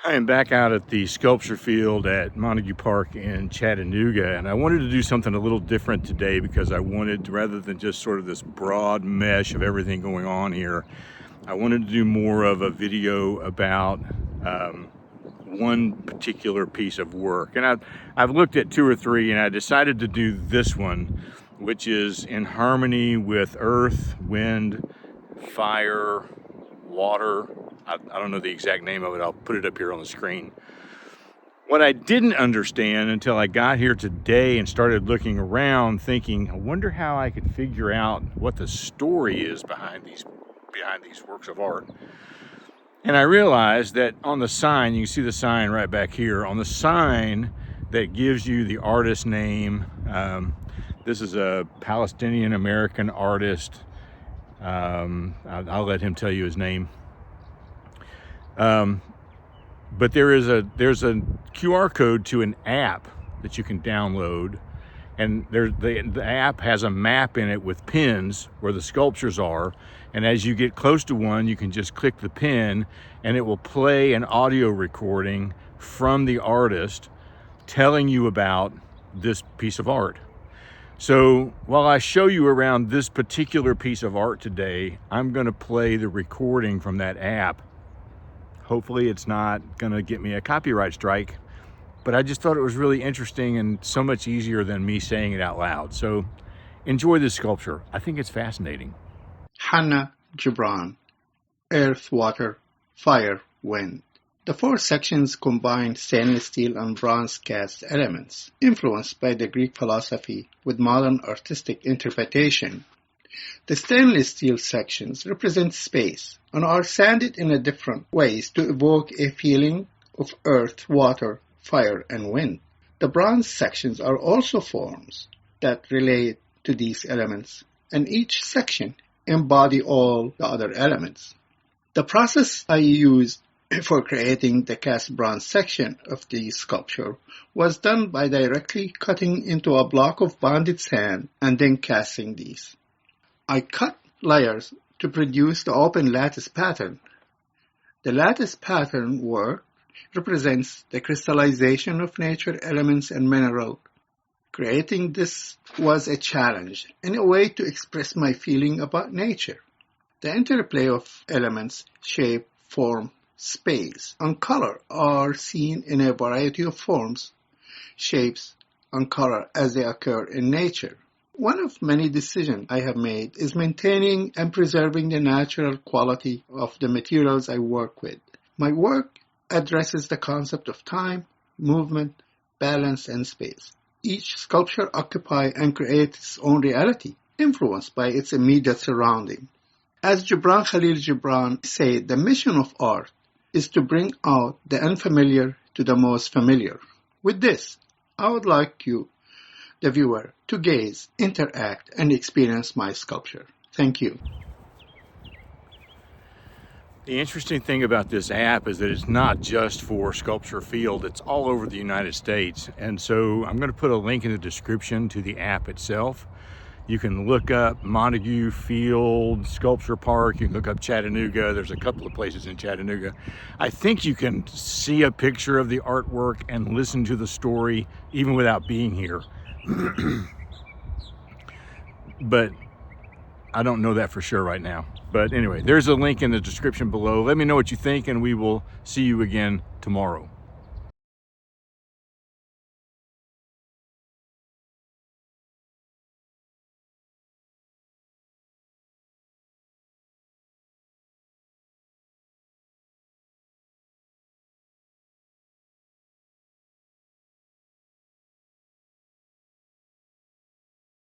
I am back out at the sculpture field at Montague Park in Chattanooga, and I wanted to do something a little different today because I wanted, rather than just sort of this broad mesh of everything going on here, I wanted to do more of a video about one particular piece of work. And I've looked at two or three, and I decided to do this one, which is in harmony with earth, wind, fire, water. I don't know the exact name of it. I'll put it up here on the screen. What I didn't understand until I got here today and started looking around, thinking, I wonder how I could figure out what the story is behind these works of art. And I realized that on the sign, you can see the sign right back here, on the sign that gives you the artist name. This is a Palestinian American artist. I'll let him tell you his name. But there's a QR code to an app that you can download, and the app has a map in it with pins where the sculptures are, and as you get close to one, you can just click the pin and it will play an audio recording from the artist telling you about this piece of art. So while I show you around this particular piece of art today, I'm going to play the recording from that app. Hopefully it's not going to get me a copyright strike, but I just thought it was really interesting and so much easier than me saying it out loud. So enjoy this sculpture. I think it's fascinating. Hannah Gibran, Earth, Water, Fire, Wind. The four sections combine stainless steel and bronze cast elements, influenced by the Greek philosophy with modern artistic interpretation. The stainless steel sections represent space and are sanded in different ways to evoke a feeling of earth, water, fire, and wind. The bronze sections are also forms that relate to these elements, and each section embody all the other elements. The process I used for creating the cast bronze section of the sculpture was done by directly cutting into a block of bonded sand and then casting these. I cut layers to produce the open lattice pattern. The lattice pattern work represents the crystallization of nature elements and mineral. Creating this was a challenge and a way to express my feeling about nature. The interplay of elements, shape, form, space, and color are seen in a variety of forms, shapes, and color as they occur in nature. One of many decisions I have made is maintaining and preserving the natural quality of the materials I work with. My work addresses the concept of time, movement, balance, and space. Each sculpture occupies and creates its own reality, influenced by its immediate surrounding. As Gibran Khalil Gibran said, the mission of art is to bring out the unfamiliar to the most familiar. With this, I would like you, the viewer, to gaze, interact, and experience my sculpture. Thank you. The interesting thing about this app is that it's not just for Sculpture Field, it's all over the United States. And so I'm going to put a link in the description to the app itself. You can look up Montague Field Sculpture Park. You can look up Chattanooga. There's a couple of places in Chattanooga. I think you can see a picture of the artwork and listen to the story even without being here. But I don't know that for sure right now. But anyway, there's a link in the description below. Let me know what you think, and we will see you again tomorrow.